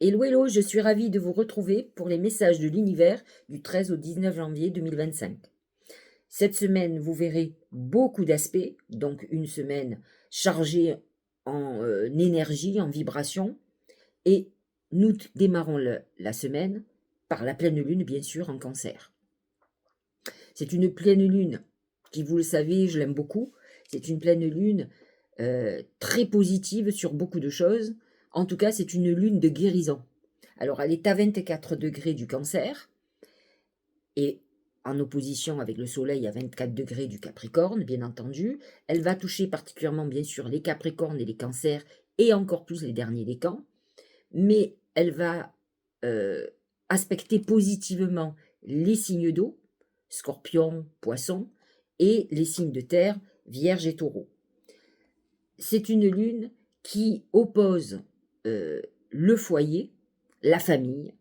Hello, hello, je suis ravie de vous retrouver pour les messages de l'univers du 13 au 19 janvier 2025. Cette semaine, vous verrez beaucoup d'aspects, donc une semaine chargée en énergie, en vibration, et nous démarrons la semaine par la pleine lune, bien sûr, en Cancer. C'est une pleine lune qui, vous le savez, je l'aime beaucoup. C'est une pleine lune très positive sur beaucoup de choses. En tout cas, c'est une lune de guérison. Alors, elle est à 24 degrés du Cancer et en opposition avec le Soleil à 24 degrés du Capricorne, bien entendu. Elle va toucher particulièrement, bien sûr, les Capricornes et les Cancers et encore plus les derniers décans. Mais elle va aspecter positivement les signes d'eau, Scorpion, Poisson, et les signes de terre, Vierge et Taureau. C'est une lune qui oppose le foyer, la famille,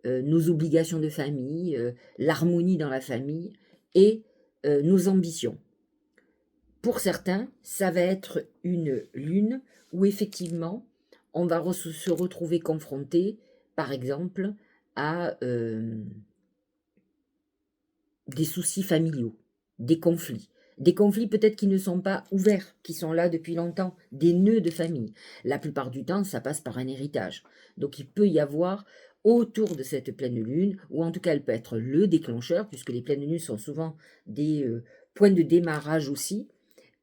nos obligations de famille, l'harmonie dans la famille et nos ambitions. Pour certains, ça va être une lune où effectivement, on va se retrouver confronté, par exemple, à des soucis familiaux, des conflits. Des conflits peut-être qui ne sont pas ouverts, qui sont là depuis longtemps, des nœuds de famille. La plupart du temps, ça passe par un héritage. Donc il peut y avoir autour de cette pleine lune, ou en tout cas elle peut être le déclencheur, puisque les pleines lunes sont souvent des points de démarrage aussi,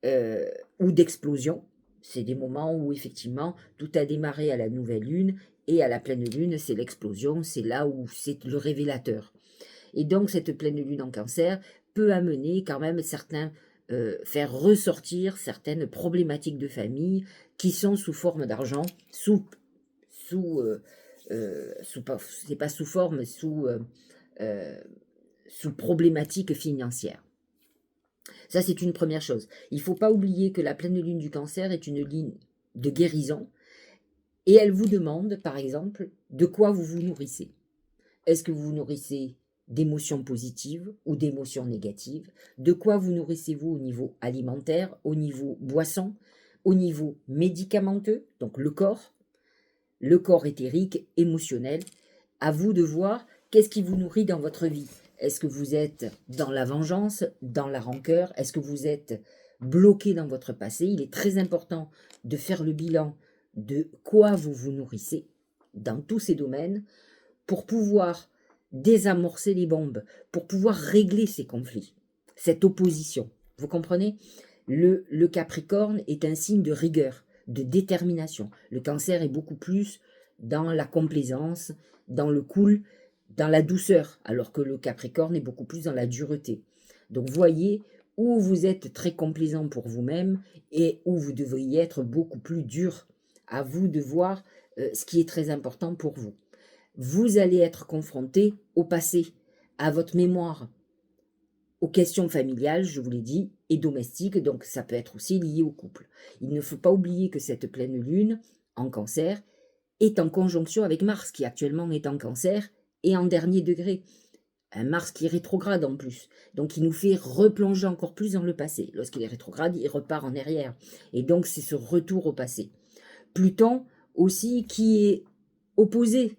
ou d'explosion. C'est des moments où effectivement tout a démarré à la nouvelle lune, et à la pleine lune, c'est l'explosion, c'est là où c'est le révélateur. Et donc cette pleine lune en Cancer peut amener quand même certains, faire ressortir certaines problématiques de famille qui sont sous forme d'argent, sous, c'est pas sous forme, sous problématique financière. Ça, c'est une première chose. Il ne faut pas oublier que la pleine lune du Cancer est une ligne de guérison et elle vous demande, par exemple, de quoi vous vous nourrissez. Est-ce que vous vous nourrissez d'émotions positives ou d'émotions négatives? De quoi vous nourrissez-vous au niveau alimentaire, au niveau boisson, au niveau médicamenteux, donc le corps éthérique, émotionnel? À vous de voir qu'est-ce qui vous nourrit dans votre vie. Est-ce que vous êtes dans la vengeance, dans la rancœur? Est-ce que vous êtes bloqué dans votre passé? Il est très important de faire le bilan de quoi vous vous nourrissez dans tous ces domaines pour pouvoir désamorcer les bombes, pour pouvoir régler ces conflits, cette opposition. Vous comprenez? Le Capricorne est un signe de rigueur, de détermination. Le Cancer est beaucoup plus dans la complaisance, dans le cool, dans la douceur, alors que le Capricorne est beaucoup plus dans la dureté. Donc voyez où vous êtes très complaisant pour vous-même et où vous devriez être beaucoup plus dur. À vous de voir ce qui est très important pour vous. Vous allez être confronté au passé, à votre mémoire, aux questions familiales, je vous l'ai dit, et domestiques, donc ça peut être aussi lié au couple. Il ne faut pas oublier que cette pleine lune en Cancer est en conjonction avec Mars, qui actuellement est en Cancer et en dernier degré. Un Mars qui est rétrograde en plus, donc il nous fait replonger encore plus dans le passé. Lorsqu'il est rétrograde, il repart en arrière. Et donc c'est ce retour au passé. Pluton aussi qui est opposé.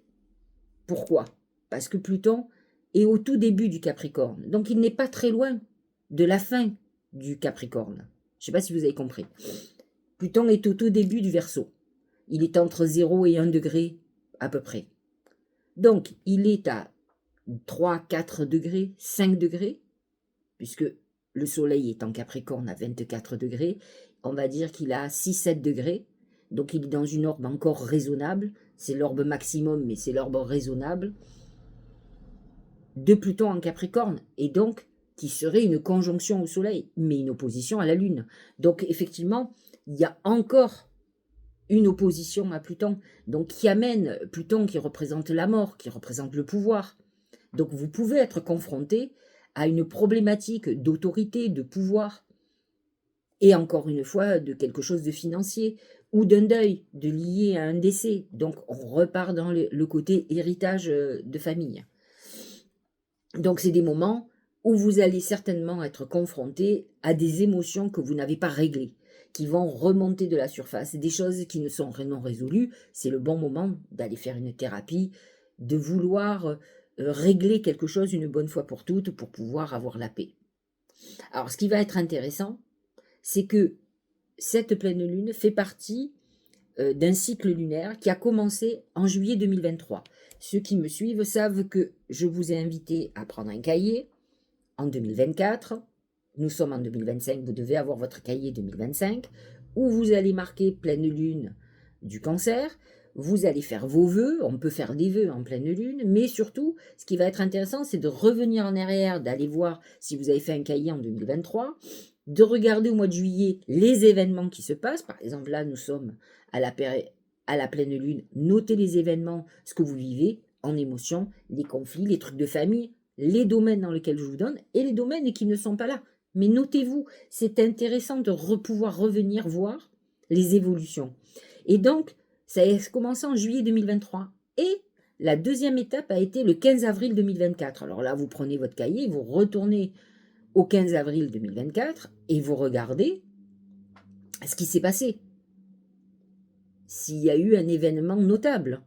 Pourquoi? Parce que Pluton est au tout début du Capricorne. Donc il n'est pas très loin de la fin du Capricorne. Je ne sais pas si vous avez compris. Pluton est au tout début du Verseau. Il est entre 0 et 1 degré à peu près. Donc il est à 3, 4 degrés, 5 degrés, puisque le Soleil est en Capricorne à 24 degrés. On va dire qu'il a 6, 7 degrés. Donc il est dans une orbe encore raisonnable. C'est l'orbe maximum, mais c'est l'orbe raisonnable de Pluton en Capricorne, et donc qui serait une conjonction au Soleil, mais une opposition à la Lune. Donc effectivement, il y a encore une opposition à Pluton, donc qui amène Pluton qui représente la mort, qui représente le pouvoir. Donc vous pouvez être confronté à une problématique d'autorité, de pouvoir, et encore une fois de quelque chose de financier, ou d'un deuil, de lié à un décès. Donc on repart dans le côté héritage de famille. Donc c'est des moments où vous allez certainement être confronté à des émotions que vous n'avez pas réglées, qui vont remonter de la surface, des choses qui ne sont non résolues. C'est le bon moment d'aller faire une thérapie, de vouloir régler quelque chose une bonne fois pour toutes pour pouvoir avoir la paix. Alors, ce qui va être intéressant, c'est que cette pleine lune fait partie d'un cycle lunaire qui a commencé en juillet 2023. Ceux qui me suivent savent que je vous ai invité à prendre un cahier en 2024. Nous sommes en 2025, vous devez avoir votre cahier 2025, où vous allez marquer pleine lune du Cancer. Vous allez faire vos vœux, on peut faire des vœux en pleine lune, mais surtout, ce qui va être intéressant, c'est de revenir en arrière, d'aller voir si vous avez fait un cahier en 2023, de regarder au mois de juillet les événements qui se passent. Par exemple, là, nous sommes à la pleine lune. Notez les événements, ce que vous vivez en émotion, les conflits, les trucs de famille, les domaines dans lesquels je vous donne et les domaines qui ne sont pas là. Mais notez-vous, c'est intéressant de pouvoir revenir voir les évolutions. Et donc, ça a commencé en juillet 2023. Et la deuxième étape a été le 15 avril 2024. Alors là, vous prenez votre cahier, vous retournez au 15 avril 2024 et vous regardez ce qui s'est passé. S'il y a eu un événement notable.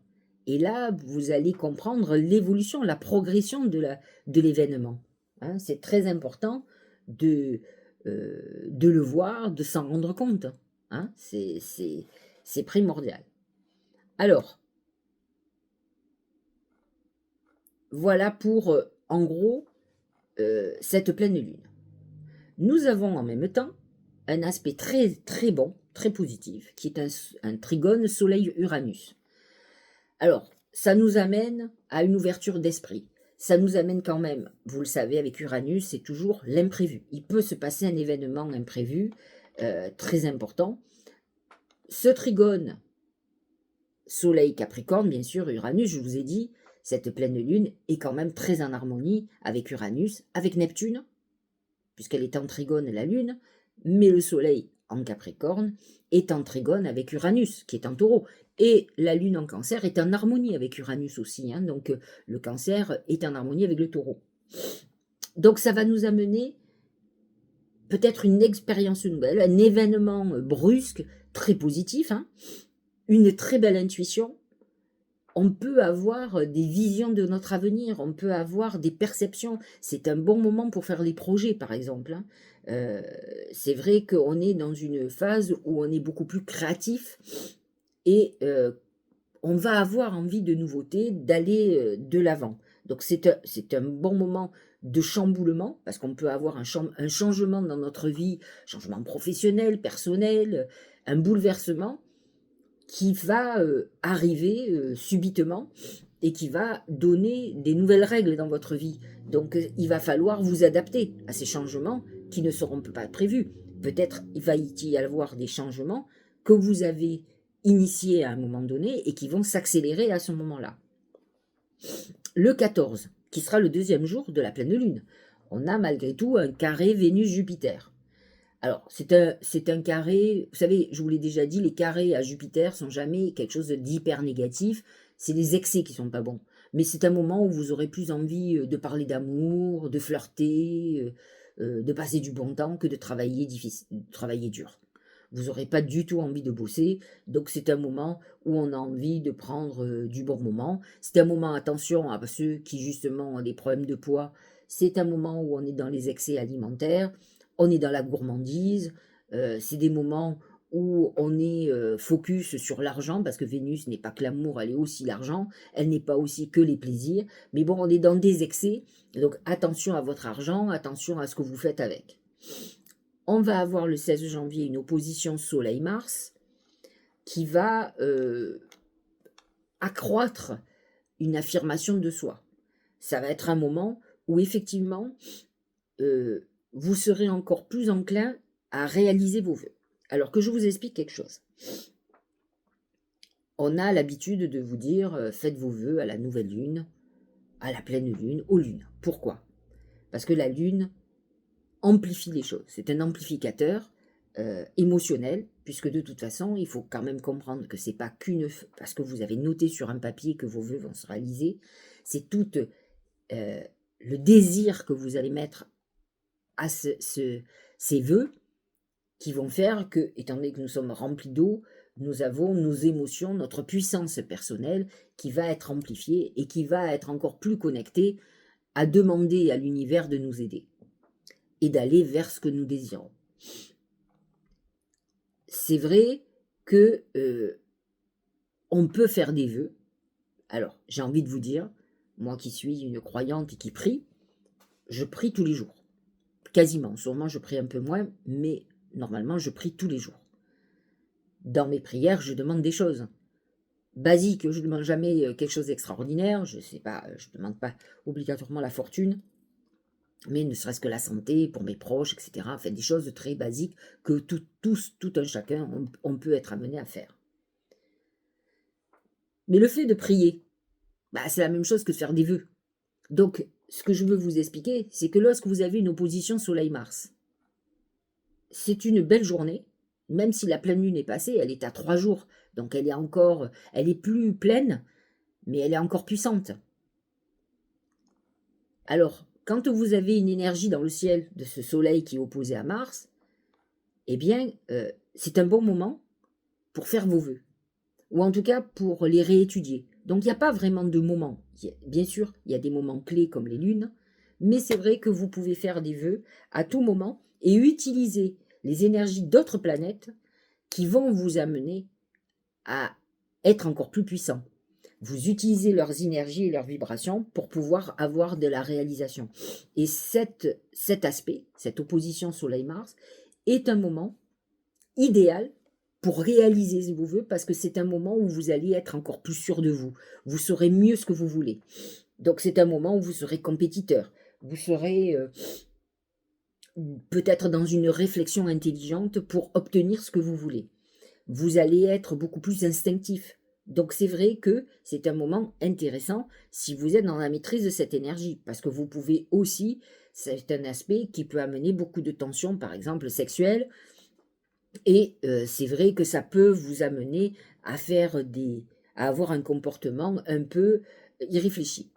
Et là, vous allez comprendre l'évolution, la progression de l'événement. Hein, c'est très important de le voir, de s'en rendre compte. Hein, c'est primordial. Alors, voilà pour, en gros, cette pleine lune. Nous avons en même temps un aspect très, très bon, très positif, qui est un trigone Soleil-Uranus. Alors, ça nous amène à une ouverture d'esprit. Ça nous amène quand même, vous le savez, avec Uranus, c'est toujours l'imprévu. Il peut se passer un événement imprévu, très important. Ce trigone Soleil Capricorne, bien sûr, Uranus, je vous ai dit, cette pleine lune est quand même très en harmonie avec Uranus, avec Neptune, puisqu'elle est en trigone la lune, mais le Soleil en Capricorne est en trigone avec Uranus, qui est en Taureau. Et la lune en Cancer est en harmonie avec Uranus aussi, hein, donc le Cancer est en harmonie avec le Taureau. Donc ça va nous amener peut-être une expérience nouvelle, un événement brusque, très positif, hein, une très belle intuition. On peut avoir des visions de notre avenir, on peut avoir des perceptions. C'est un bon moment pour faire les projets, par exemple. Hein. C'est vrai qu'on est dans une phase où on est beaucoup plus créatif et on va avoir envie de nouveautés, d'aller de l'avant. Donc c'est un bon moment de chamboulement, parce qu'on peut avoir un changement dans notre vie, changement professionnel, personnel, un bouleversement qui va arriver subitement et qui va donner des nouvelles règles dans votre vie. Donc il va falloir vous adapter à ces changements qui ne seront pas prévus. Peut-être il va y avoir des changements que vous avez initiés à un moment donné et qui vont s'accélérer à ce moment-là. Le 14, qui sera le deuxième jour de la pleine lune, on a malgré tout un carré Vénus-Jupiter. Alors, c'est un carré, vous savez, je vous l'ai déjà dit, les carrés à Jupiter sont jamais quelque chose d'hyper négatif, c'est les excès qui sont pas bons. Mais c'est un moment où vous aurez plus envie de parler d'amour, de flirter, de passer du bon temps que de travailler dur. Vous n'aurez pas du tout envie de bosser, donc c'est un moment où on a envie de prendre du bon moment. C'est un moment, attention, à ceux qui justement ont des problèmes de poids, c'est un moment où on est dans les excès alimentaires, on est dans la gourmandise, c'est des moments où on est focus sur l'argent, parce que Vénus n'est pas que l'amour, elle est aussi l'argent, elle n'est pas aussi que les plaisirs, mais bon, on est dans des excès, donc attention à votre argent, attention à ce que vous faites avec. On va avoir le 16 janvier une opposition Soleil-Mars qui va accroître une affirmation de soi. Ça va être un moment où effectivement, vous serez encore plus enclin à réaliser vos vœux. Alors que je vous explique quelque chose. On a l'habitude de vous dire, faites vos vœux à la nouvelle lune, à la pleine lune, aux lunes. Pourquoi? Parce que la lune amplifie les choses. C'est un amplificateur émotionnel, puisque de toute façon, il faut quand même comprendre que c'est pas parce que vous avez noté sur un papier que vos vœux vont se réaliser, c'est tout le désir que vous allez mettre à ces vœux qui vont faire que, étant donné que nous sommes remplis d'eau, nous avons nos émotions, notre puissance personnelle qui va être amplifiée et qui va être encore plus connectée à demander à l'univers de nous aider et d'aller vers ce que nous désirons. C'est vrai que on peut faire des vœux. Alors, j'ai envie de vous dire, moi qui suis une croyante et qui prie, je prie tous les jours. Quasiment. Sûrement, je prie un peu moins, mais normalement, je prie tous les jours. Dans mes prières, je demande des choses basiques. Je ne demande jamais quelque chose d'extraordinaire. Je sais pas, je ne demande pas obligatoirement la fortune, mais ne serait-ce que la santé pour mes proches, etc. Enfin, des choses très basiques que tout un chacun, on peut être amené à faire. Mais le fait de prier, c'est la même chose que de faire des vœux. Donc, ce que je veux vous expliquer, c'est que lorsque vous avez une opposition Soleil-Mars, c'est une belle journée, même si la pleine lune est passée, elle est à 3 jours, donc elle est plus pleine, mais elle est encore puissante. Alors, quand vous avez une énergie dans le ciel de ce soleil qui est opposé à Mars, eh bien, c'est un bon moment pour faire vos vœux, ou en tout cas pour les réétudier. Donc, il n'y a pas vraiment de moment. Bien sûr, il y a des moments clés comme les lunes, mais c'est vrai que vous pouvez faire des vœux à tout moment et utiliser les énergies d'autres planètes qui vont vous amener à être encore plus puissant. Vous utilisez leurs énergies et leurs vibrations pour pouvoir avoir de la réalisation. Et cet aspect, cette opposition Soleil-Mars, est un moment idéal pour réaliser vos vœux parce que c'est un moment où vous allez être encore plus sûr de vous. Vous saurez mieux ce que vous voulez. Donc c'est un moment où vous serez compétiteur. Vous serez peut-être dans une réflexion intelligente pour obtenir ce que vous voulez. Vous allez être beaucoup plus instinctif. Donc c'est vrai que c'est un moment intéressant si vous êtes dans la maîtrise de cette énergie, parce que vous pouvez aussi, c'est un aspect qui peut amener beaucoup de tensions, par exemple sexuelles, et c'est vrai que ça peut vous amener à à avoir un comportement un peu irréfléchi.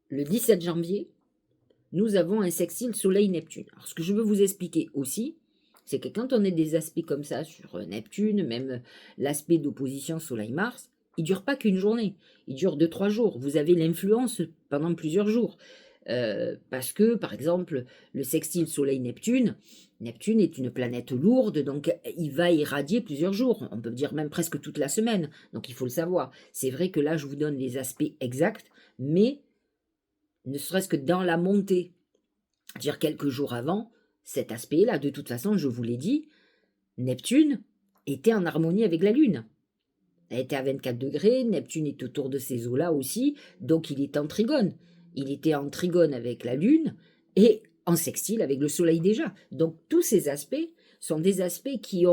Le 17 janvier, nous avons un sextile Soleil-Neptune. Alors ce que je veux vous expliquer aussi, c'est que quand on a des aspects comme ça sur Neptune, même l'aspect d'opposition Soleil-Mars, il ne dure pas qu'une journée, il dure 2-3 jours. Vous avez l'influence pendant plusieurs jours. Parce que, par exemple, le sextile Soleil-Neptune, Neptune est une planète lourde, donc il va irradier plusieurs jours, on peut dire même presque toute la semaine, donc il faut le savoir. C'est vrai que là, je vous donne les aspects exacts, mais ne serait-ce que dans la montée, dire quelques jours avant, cet aspect-là, de toute façon, je vous l'ai dit, Neptune était en harmonie avec la Lune. Elle était à 24 degrés, Neptune est autour de ces eaux-là aussi, donc il est en trigone. Il était en trigone avec la Lune et en sextile avec le Soleil déjà. Donc tous ces aspects sont des aspects qui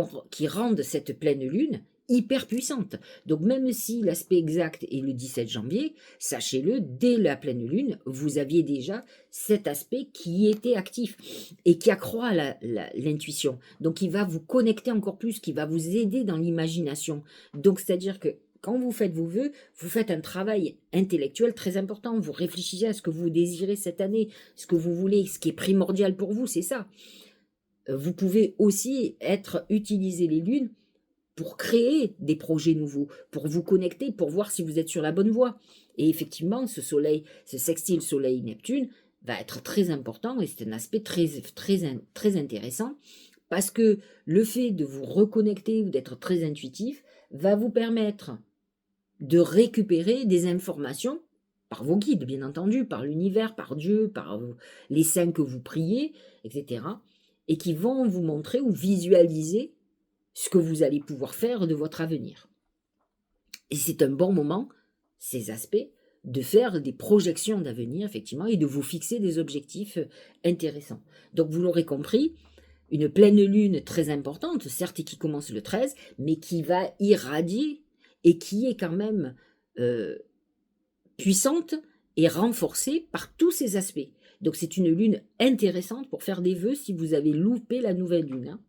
rendent cette pleine Lune hyper puissante. Donc même si l'aspect exact est le 17 janvier, sachez-le, dès la pleine lune, vous aviez déjà cet aspect qui était actif et qui accroît l'intuition. Donc il va vous connecter encore plus, qui va vous aider dans l'imagination. Donc c'est-à-dire que quand vous faites vos vœux, vous faites un travail intellectuel très important. Vous réfléchissez à ce que vous désirez cette année, ce que vous voulez, ce qui est primordial pour vous, c'est ça. Vous pouvez aussi utiliser les lunes pour créer des projets nouveaux, pour vous connecter, pour voir si vous êtes sur la bonne voie. Et effectivement, ce sextile Soleil-Neptune va être très important et c'est un aspect très intéressant parce que le fait de vous reconnecter ou d'être très intuitif va vous permettre de récupérer des informations par vos guides, bien entendu, par l'univers, par Dieu, par les saints que vous priez, etc. et qui vont vous montrer ou visualiser ce que vous allez pouvoir faire de votre avenir. Et c'est un bon moment, ces aspects, de faire des projections d'avenir, effectivement, et de vous fixer des objectifs intéressants. Donc, vous l'aurez compris, une pleine lune très importante, certes, qui commence le 13, mais qui va irradier et qui est quand même puissante et renforcée par tous ces aspects. Donc, c'est une lune intéressante pour faire des vœux si vous avez loupé la nouvelle lune, hein.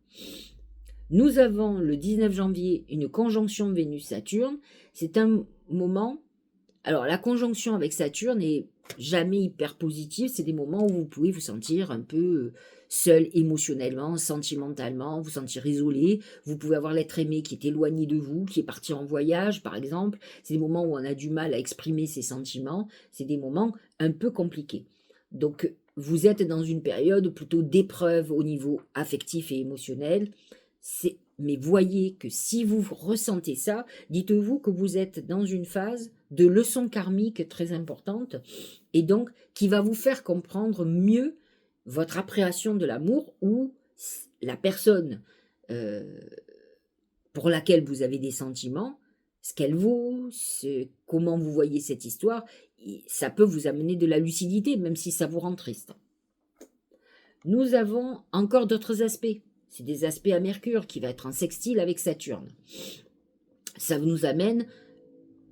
Nous avons le 19 janvier une conjonction Vénus-Saturne. C'est un moment... Alors, la conjonction avec Saturne est jamais hyper positifs, c'est des moments où vous pouvez vous sentir un peu seul émotionnellement, sentimentalement, vous sentir isolé, vous pouvez avoir l'être aimé qui est éloigné de vous, qui est parti en voyage par exemple, c'est des moments où on a du mal à exprimer ses sentiments, c'est des moments un peu compliqués. Donc vous êtes dans une période plutôt d'épreuve au niveau affectif et émotionnel, mais voyez que si vous ressentez ça, dites-vous que vous êtes dans une phase de leçon karmique très importante et donc qui va vous faire comprendre mieux votre appréhension de l'amour ou la personne pour laquelle vous avez des sentiments, ce qu'elle vaut, comment vous voyez cette histoire, ça peut vous amener de la lucidité, même si ça vous rend triste. Nous avons encore d'autres aspects. C'est des aspects à Mercure qui va être en sextile avec Saturne. Ça nous amène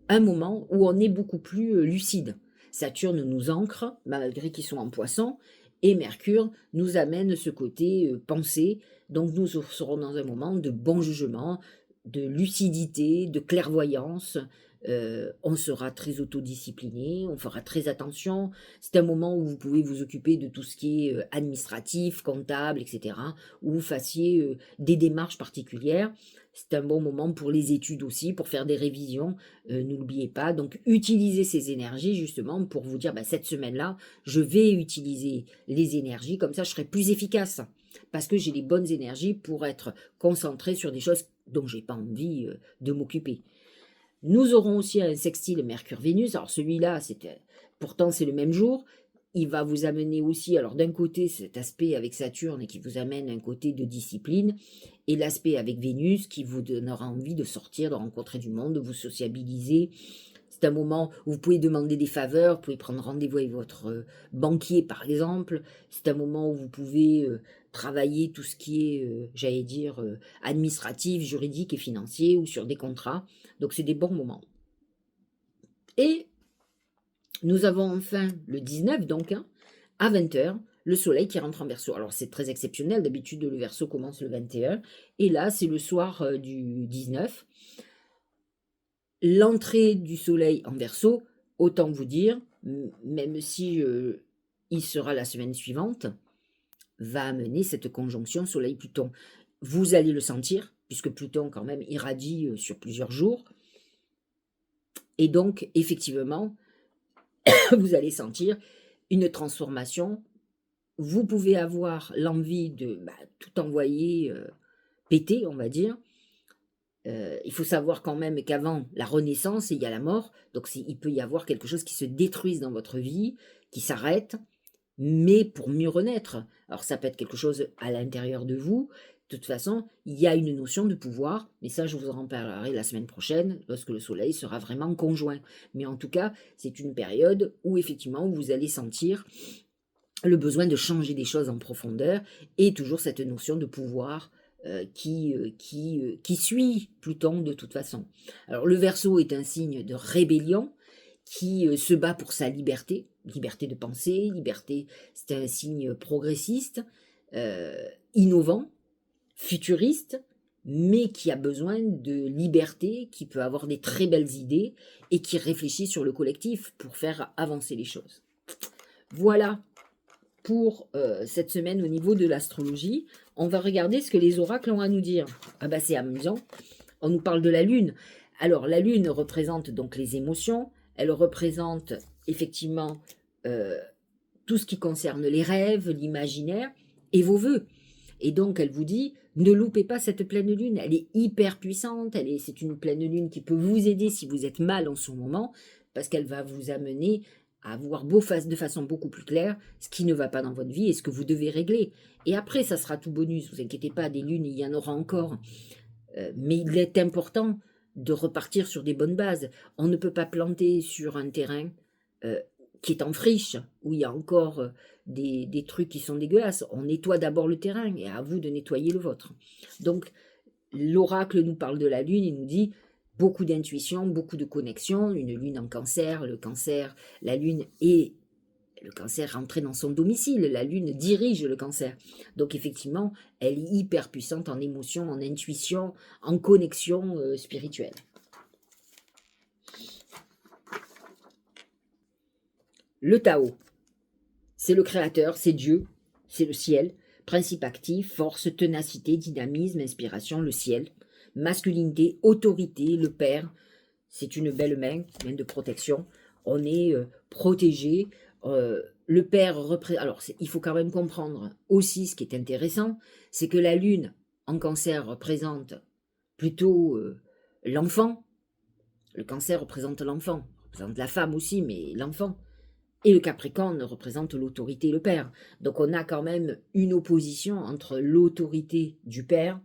un moment où on est beaucoup plus lucide. Saturne nous ancre, malgré qu'ils sont en poisson, et Mercure nous amène ce côté pensée. Donc nous serons dans un moment de bon jugement, de lucidité, de clairvoyance. On sera très autodiscipliné, on fera très attention. C'est un moment où vous pouvez vous occuper de tout ce qui est administratif, comptable, etc. Où vous fassiez des démarches particulières. C'est un bon moment pour les études aussi, pour faire des révisions. N'oubliez pas, donc utilisez ces énergies justement pour vous dire, cette semaine-là, je vais utiliser les énergies, comme ça je serai plus efficace, parce que j'ai les bonnes énergies pour être concentré sur des choses dont j'ai pas envie de m'occuper. Nous aurons aussi un sextile Mercure-Vénus, alors celui-là, pourtant c'est le même jour, il va vous amener aussi, alors d'un côté cet aspect avec Saturne et qui vous amène un côté de discipline, et l'aspect avec Vénus qui vous donnera envie de sortir, de rencontrer du monde, de vous sociabiliser. C'est un moment où vous pouvez demander des faveurs, vous pouvez prendre rendez-vous avec votre banquier par exemple. C'est un moment où vous pouvez travailler tout ce qui est, j'allais dire, administratif, juridique et financier ou sur des contrats. Donc c'est des bons moments. Et nous avons enfin le 19 donc, à 20h, le soleil qui rentre en Verseau. Alors c'est très exceptionnel, d'habitude le Verseau commence le 21, et là c'est le soir du 19. L'entrée du soleil en Verseau, autant vous dire, même si il sera la semaine suivante, va amener cette conjonction soleil-Pluton. Vous allez le sentir, puisque Pluton quand même irradie sur plusieurs jours, et donc effectivement, vous allez sentir une transformation. Vous pouvez avoir l'envie de tout envoyer péter, on va dire. Il faut savoir quand même qu'avant la renaissance, il y a la mort, donc il peut y avoir quelque chose qui se détruise dans votre vie, qui s'arrête, mais pour mieux renaître. Alors ça peut être quelque chose à l'intérieur de vous. De toute façon, il y a une notion de pouvoir, mais ça je vous en parlerai la semaine prochaine, lorsque le soleil sera vraiment conjoint. Mais en tout cas, c'est une période où effectivement vous allez sentir le besoin de changer des choses en profondeur, et toujours cette notion de pouvoir qui suit Pluton de toute façon. Alors le Verseau est un signe de rébellion qui se bat pour sa liberté, liberté de penser, liberté, c'est un signe progressiste, innovant, futuriste, mais qui a besoin de liberté, qui peut avoir des très belles idées et qui réfléchit sur le collectif pour faire avancer les choses. Voilà pour cette semaine au niveau de l'astrologie. On va regarder ce que les oracles ont à nous dire. C'est amusant. On nous parle de la Lune. Alors, la Lune représente donc les émotions. Elle représente effectivement tout ce qui concerne les rêves, l'imaginaire et vos vœux. Et donc, elle vous dit, ne loupez pas cette pleine lune. Elle est hyper puissante. C'est une pleine lune qui peut vous aider si vous êtes mal en ce moment, parce qu'elle va vous amener à voir de façon beaucoup plus claire ce qui ne va pas dans votre vie et ce que vous devez régler. Et après, ça sera tout bonus. Vous inquiétez pas, des lunes, il y en aura encore. Mais il est important de repartir sur des bonnes bases. On ne peut pas planter sur un terrain qui est en friche, où il y a encore des trucs qui sont dégueulasses. On nettoie d'abord le terrain, et à vous de nettoyer le vôtre. Donc, l'oracle nous parle de la Lune, il nous dit beaucoup d'intuition, beaucoup de connexion, une Lune en Cancer, le Cancer, la Lune est le Cancer rentré dans son domicile, la Lune dirige le Cancer. Donc effectivement, elle est hyper puissante en émotion, en intuition, en connexion spirituelle. le Tao. C'est le créateur, c'est Dieu, c'est le ciel. Principe actif, force, ténacité, dynamisme, inspiration, le ciel. Masculinité, autorité, le père. C'est une belle main de protection. On est protégé. Le père représente... Alors, il faut quand même comprendre aussi ce qui est intéressant, c'est que la lune en cancer représente plutôt l'enfant. Le cancer représente l'enfant, représente la femme aussi, mais l'enfant. Et le Capricorne représente l'autorité et le père. Donc on a quand même une opposition entre l'autorité du père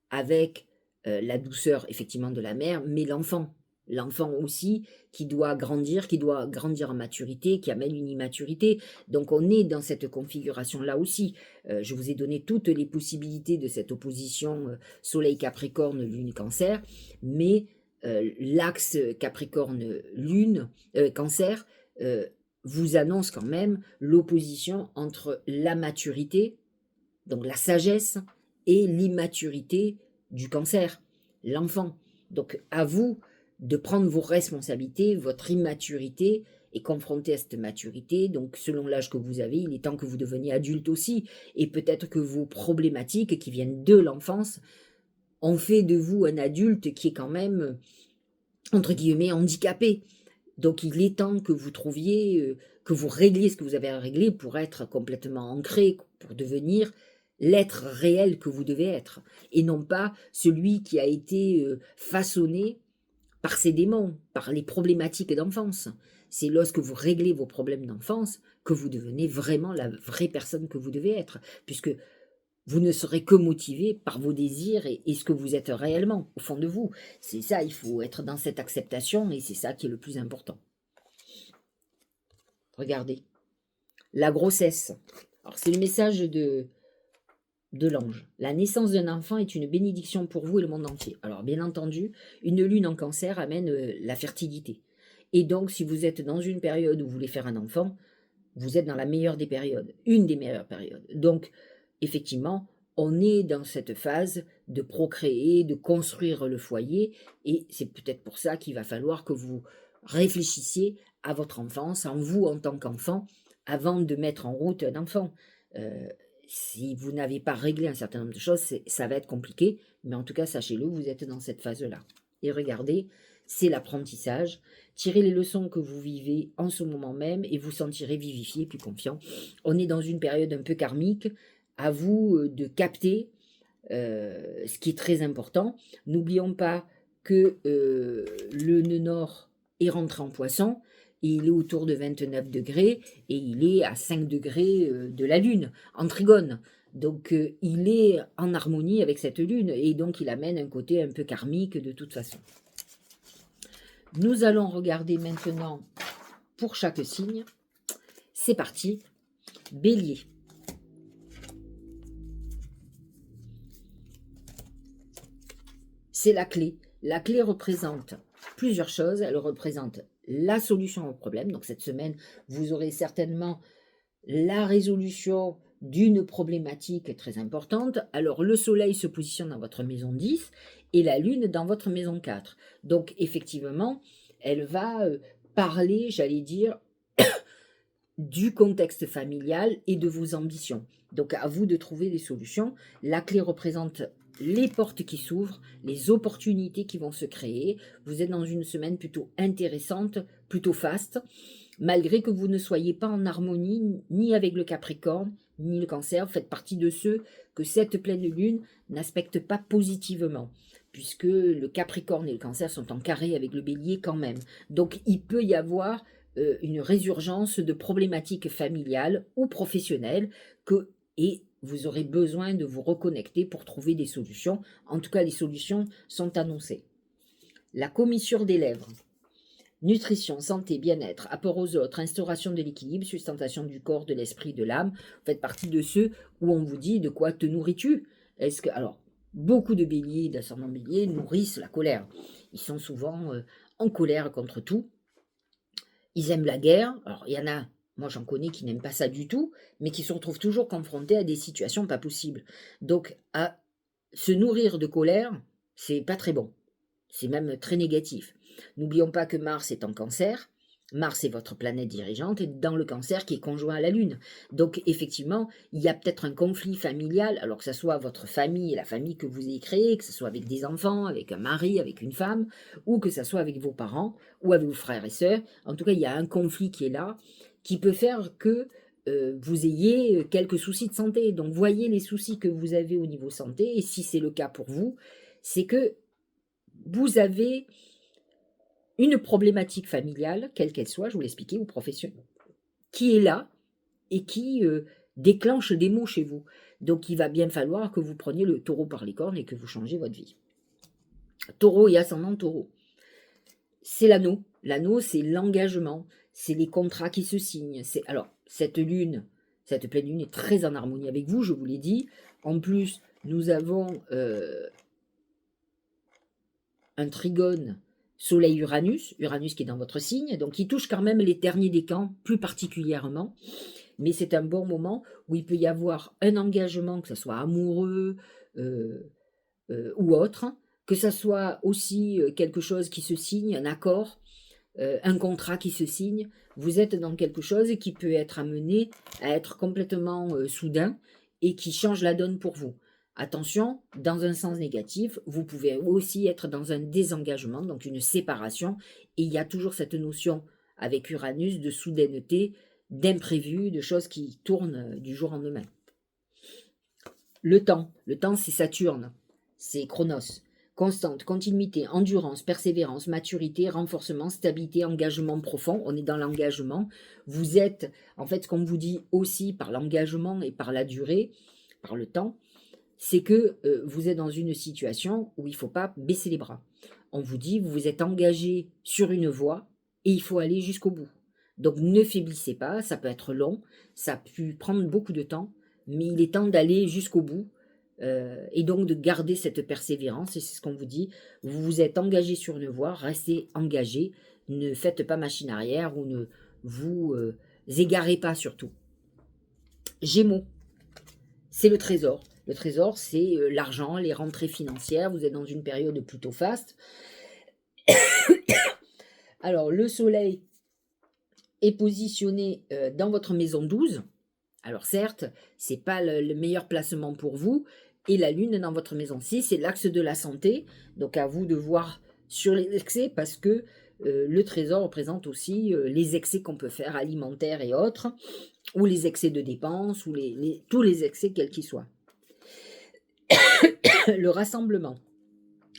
avec la douceur effectivement de la mère, mais l'enfant. L'enfant aussi qui doit grandir en maturité, qui amène une immaturité. Donc on est dans cette configuration-là aussi. Je vous ai donné toutes les possibilités de cette opposition Soleil Capricorne, Lune Cancer, mais l'axe Capricorne-Lune, Cancer, vous annonce quand même l'opposition entre la maturité, donc la sagesse, et l'immaturité du cancer, l'enfant. Donc à vous de prendre vos responsabilités, votre immaturité est confrontée à cette maturité. Donc selon l'âge que vous avez, il est temps que vous deveniez adulte aussi. Et peut-être que vos problématiques qui viennent de l'enfance ont fait de vous un adulte qui est quand même, entre guillemets, handicapé. Donc il est temps que vous trouviez, que vous régliez ce que vous avez à régler pour être complètement ancré, pour devenir l'être réel que vous devez être, et non pas celui qui a été façonné par ses démons, par les problématiques d'enfance. C'est lorsque vous réglez vos problèmes d'enfance que vous devenez vraiment la vraie personne que vous devez être, puisque vous ne serez que motivé par vos désirs et ce que vous êtes réellement, au fond de vous. C'est ça, il faut être dans cette acceptation, et c'est ça qui est le plus important. Regardez, la grossesse. Alors c'est le message de l'ange. La naissance d'un enfant est une bénédiction pour vous et le monde entier. Alors bien entendu, une lune en cancer amène la fertilité. Et donc si vous êtes dans une période où vous voulez faire un enfant, vous êtes dans la meilleure des périodes, une des meilleures périodes. Donc effectivement, on est dans cette phase de procréer, de construire le foyer, et c'est peut-être pour ça qu'il va falloir que vous réfléchissiez à votre enfance, en vous en tant qu'enfant, avant de mettre en route un enfant. Si vous n'avez pas réglé un certain nombre de choses, ça va être compliqué, mais en tout cas, sachez-le, vous êtes dans cette phase-là. Et regardez, c'est l'apprentissage. Tirez les leçons que vous vivez en ce moment même et vous sentirez vivifié, plus confiant. On est dans une période un peu karmique. À vous de capter ce qui est très important. N'oublions pas que le nœud nord est rentré en poisson, et il est autour de 29 degrés, et il est à 5 degrés de la lune, en trigone. Donc il est en harmonie avec cette lune, et donc il amène un côté un peu karmique de toute façon. Nous allons regarder maintenant pour chaque signe. C'est parti. Bélier. C'est la clé. La clé représente plusieurs choses. Elle représente la solution au problème. Donc cette semaine, vous aurez certainement la résolution d'une problématique très importante. Alors le soleil se positionne dans votre maison 10 et la lune dans votre maison 4. Donc effectivement, elle va parler, j'allais dire, du contexte familial et de vos ambitions. Donc à vous de trouver des solutions. La clé représente les portes qui s'ouvrent, les opportunités qui vont se créer. Vous êtes dans une semaine plutôt intéressante, plutôt faste, malgré que vous ne soyez pas en harmonie ni avec le Capricorne, ni le Cancer. Vous faites partie de ceux que cette pleine lune n'aspecte pas positivement, puisque le Capricorne et le Cancer sont en carré avec le Bélier quand même. Donc il peut y avoir une résurgence de problématiques familiales ou professionnelles et vous aurez besoin de vous reconnecter pour trouver des solutions. En tout cas, les solutions sont annoncées. La commissure des lèvres. Nutrition, santé, bien-être, apport aux autres, instauration de l'équilibre, sustentation du corps, de l'esprit, de l'âme. Vous faites partie de ceux où on vous dit de quoi te nourris-tu. Alors, beaucoup de béliers, d'ascendants béliers nourrissent la colère. Ils sont souvent en colère contre tout. Ils aiment la guerre. Alors, il y en a, moi j'en connais qui n'aiment pas ça du tout, mais qui se retrouvent toujours confrontés à des situations pas possibles. Donc, à se nourrir de colère, c'est pas très bon. C'est même très négatif. N'oublions pas que Mars est en Cancer, Mars est votre planète dirigeante dans le Cancer qui est conjoint à la Lune. Donc effectivement, il y a peut-être un conflit familial, alors que ce soit votre famille et la famille que vous ayez créée, que ce soit avec des enfants, avec un mari, avec une femme, ou que ce soit avec vos parents ou avec vos frères et sœurs. En tout cas, il y a un conflit qui est là, qui peut faire que vous ayez quelques soucis de santé. Donc voyez les soucis que vous avez au niveau santé, et si c'est le cas pour vous, c'est que vous avez une problématique familiale, quelle qu'elle soit, je vous l'expliquais, ou professionnelle, qui est là et qui déclenche des maux chez vous. Donc il va bien falloir que vous preniez le taureau par les cornes et que vous changez votre vie. Taureau et ascendant taureau, c'est l'anneau. L'anneau, c'est l'engagement, c'est les contrats qui se signent. Alors, cette lune, cette pleine lune est très en harmonie avec vous, je vous l'ai dit. En plus, nous avons un trigone Soleil-Uranus, Uranus qui est dans votre signe, donc il touche quand même les derniers décans plus particulièrement, mais c'est un bon moment où il peut y avoir un engagement, que ce soit amoureux ou autre, que ce soit aussi quelque chose qui se signe, un accord, un contrat qui se signe. Vous êtes dans quelque chose qui peut être amené à être complètement soudain et qui change la donne pour vous. Attention, dans un sens négatif, vous pouvez aussi être dans un désengagement, donc une séparation, et il y a toujours cette notion avec Uranus de soudaineté, d'imprévu, de choses qui tournent du jour au lendemain. Le temps c'est Saturne, c'est Chronos. Constante, continuité, endurance, persévérance, maturité, renforcement, stabilité, engagement profond. On est dans l'engagement. Vous êtes, en fait, ce qu'on vous dit aussi par l'engagement et par la durée, par le temps, c'est que vous êtes dans une situation où il ne faut pas baisser les bras. On vous dit, vous vous êtes engagé sur une voie et il faut aller jusqu'au bout. Donc ne faiblissez pas, ça peut être long, ça peut prendre beaucoup de temps, mais il est temps d'aller jusqu'au bout et donc de garder cette persévérance. Et c'est ce qu'on vous dit, vous vous êtes engagé sur une voie, restez engagé, ne faites pas machine arrière ou ne vous égarez pas surtout. Gémeaux, c'est le trésor. Le trésor, c'est l'argent, les rentrées financières. Vous êtes dans une période plutôt faste. Alors, le soleil est positionné dans votre maison 12. Alors, certes, ce n'est pas le meilleur placement pour vous. Et la lune dans votre maison 6, c'est l'axe de la santé. Donc, à vous de voir sur les excès parce que le trésor représente aussi les excès qu'on peut faire, alimentaires et autres, ou les excès de dépenses, ou tous les excès quels qu'ils soient. Le rassemblement,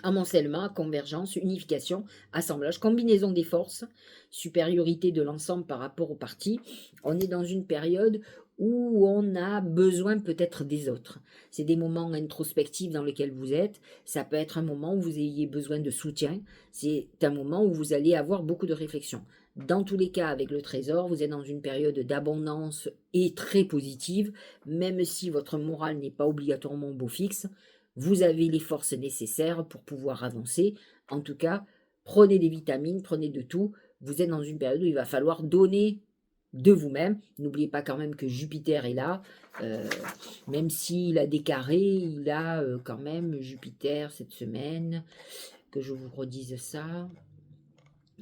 amoncellement, convergence, unification, assemblage, combinaison des forces, supériorité de l'ensemble par rapport aux parties. On est dans une période où on a besoin peut-être des autres. C'est des moments introspectifs dans lesquels vous êtes. Ça peut être un moment où vous ayez besoin de soutien. C'est un moment où vous allez avoir beaucoup de réflexion. Dans tous les cas, avec le trésor, vous êtes dans une période d'abondance et très positive, même si votre morale n'est pas obligatoirement au beau fixe. Vous avez les forces nécessaires pour pouvoir avancer. En tout cas, prenez des vitamines, prenez de tout. Vous êtes dans une période où il va falloir donner de vous-même. N'oubliez pas quand même que Jupiter est là. Même s'il a des carrés, il a quand même Jupiter cette semaine. Que je vous redise ça.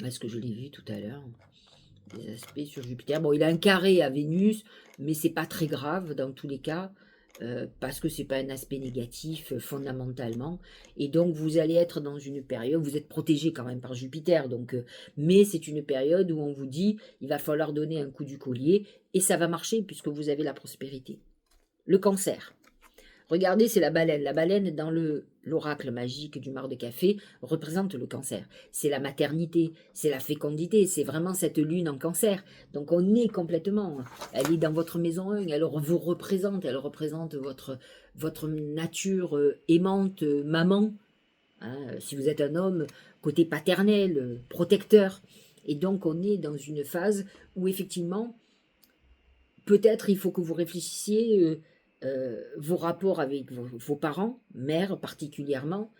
Est-ce que je l'ai vu tout à l'heure? Des aspects sur Jupiter. Bon, il a un carré à Vénus, mais c'est pas très grave dans tous les cas. Parce que c'est pas un aspect négatif fondamentalement, et donc vous allez être dans une période, vous êtes protégé quand même par Jupiter, donc, mais c'est une période où on vous dit il va falloir donner un coup du collier, et ça va marcher puisque vous avez la prospérité. Le Cancer, regardez, c'est la baleine. La baleine, dans l'oracle magique du mar de café, représente le Cancer. C'est la maternité, c'est la fécondité, c'est vraiment cette lune en Cancer. Donc on est complètement, elle est dans votre maison 1, elle vous représente, elle représente votre nature aimante, maman. Hein, si vous êtes un homme, côté paternel, protecteur. Et donc on est dans une phase où effectivement, peut-être il faut que vous réfléchissiez vos rapports avec vos parents, mère particulièrement,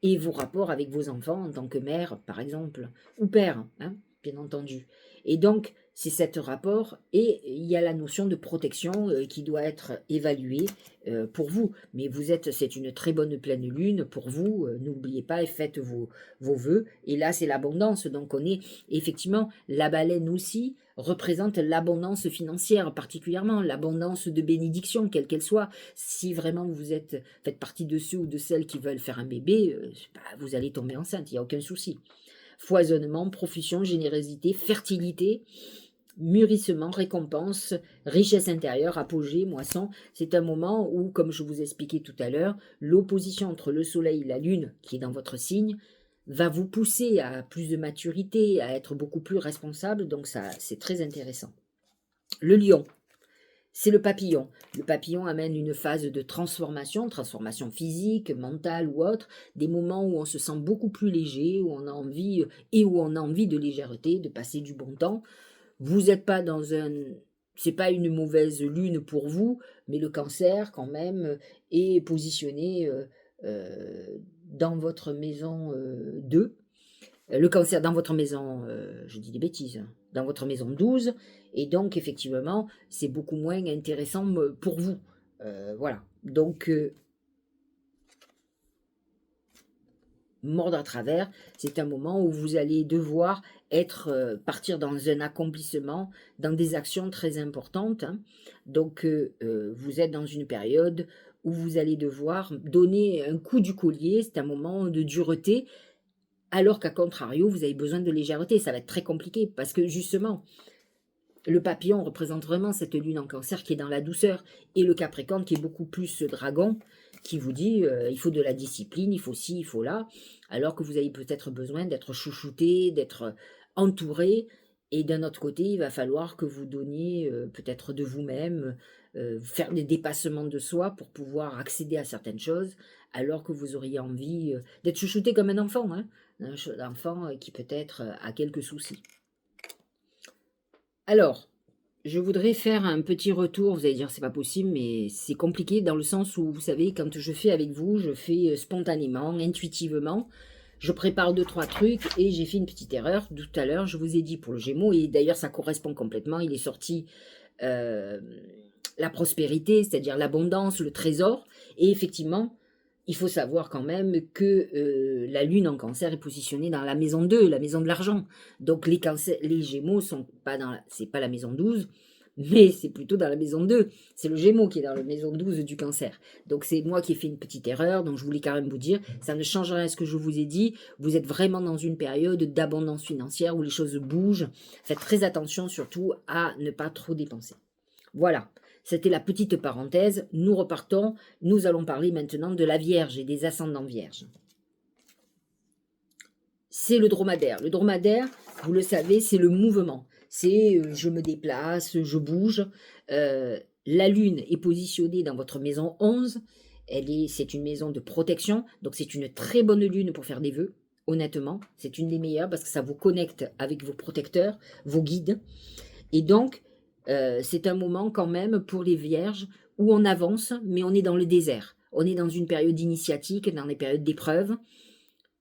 et vos rapports avec vos enfants en tant que mère, par exemple, ou père, hein, bien entendu. Et donc, c'est cet rapport et il y a la notion de protection qui doit être évaluée pour vous. Mais c'est une très bonne pleine lune pour vous. N'oubliez pas et faites vos vœux. Et là, c'est l'abondance. Donc, effectivement, la baleine aussi représente l'abondance financière, particulièrement l'abondance de bénédiction, quelle qu'elle soit. Si vraiment faites partie de ceux ou de celles qui veulent faire un bébé, vous allez tomber enceinte, il n'y a aucun souci. Foisonnement, profusion, générosité, fertilité, mûrissement, récompense, richesse intérieure, apogée, moisson. C'est un moment où, comme je vous expliquais tout à l'heure, l'opposition entre le soleil et la lune, qui est dans votre signe, va vous pousser à plus de maturité, à être beaucoup plus responsable, donc ça, c'est très intéressant. Le lion, c'est le papillon. Le papillon amène une phase de transformation physique, mentale ou autre, des moments où on se sent beaucoup plus léger, où on a envie de légèreté, de passer du bon temps. Vous n'êtes pas c'est pas une mauvaise lune pour vous, mais le cancer quand même est positionné dans votre maison 2. Le cancer dans votre maison, je dis des bêtises, hein, dans votre maison 12, et donc effectivement, c'est beaucoup moins intéressant pour vous. Voilà. Donc, mordre à travers, c'est un moment où vous allez devoir partir dans un accomplissement, dans des actions très importantes. Hein. Donc, vous êtes dans une période où vous allez devoir donner un coup du collier, c'est un moment de dureté, alors qu'à contrario, vous avez besoin de légèreté. Ça va être très compliqué parce que justement, le papillon représente vraiment cette lune en cancer qui est dans la douceur et le capricorne qui est beaucoup plus ce dragon qui vous dit il faut de la discipline, il faut ci, il faut là, alors que vous avez peut-être besoin d'être chouchouté, d'être entouré. Et d'un autre côté, il va falloir que vous donniez peut-être de vous-même, faire des dépassements de soi pour pouvoir accéder à certaines choses, alors que vous auriez envie d'être chouchouté comme un enfant, hein, un enfant qui peut-être a quelques soucis. Alors, je voudrais faire un petit retour. Vous allez dire c'est pas possible, mais c'est compliqué dans le sens où, vous savez, quand je fais avec vous, je fais spontanément, intuitivement. Je prépare 2-3 trucs et j'ai fait une petite erreur. Tout à l'heure, je vous ai dit pour le Gémeaux, et d'ailleurs ça correspond complètement, il est sorti la prospérité, c'est-à-dire l'abondance, le trésor. Et effectivement, il faut savoir quand même que la lune en cancer est positionnée dans la maison 2, la maison de l'argent. Donc les Gémeaux sont pas c'est pas la maison 12, mais c'est plutôt dans la maison 2. C'est le Gémeaux qui est dans la maison 12 du cancer. Donc c'est moi qui ai fait une petite erreur, donc je voulais quand même vous dire, ça ne change rien à ce que je vous ai dit. Vous êtes vraiment dans une période d'abondance financière où les choses bougent. Faites très attention surtout à ne pas trop dépenser. Voilà. C'était la petite parenthèse. Nous repartons. Nous allons parler maintenant de la Vierge et des ascendants Vierges. C'est le dromadaire. Le dromadaire, vous le savez, c'est le mouvement. C'est je me déplace, je bouge. La Lune est positionnée dans votre maison 11. C'est une maison de protection. Donc c'est une très bonne Lune pour faire des vœux. Honnêtement, c'est une des meilleures parce que ça vous connecte avec vos protecteurs, vos guides. Et donc, c'est un moment quand même pour les Vierges où on avance, mais on est dans le désert. On est dans une période initiatique, dans des périodes d'épreuve.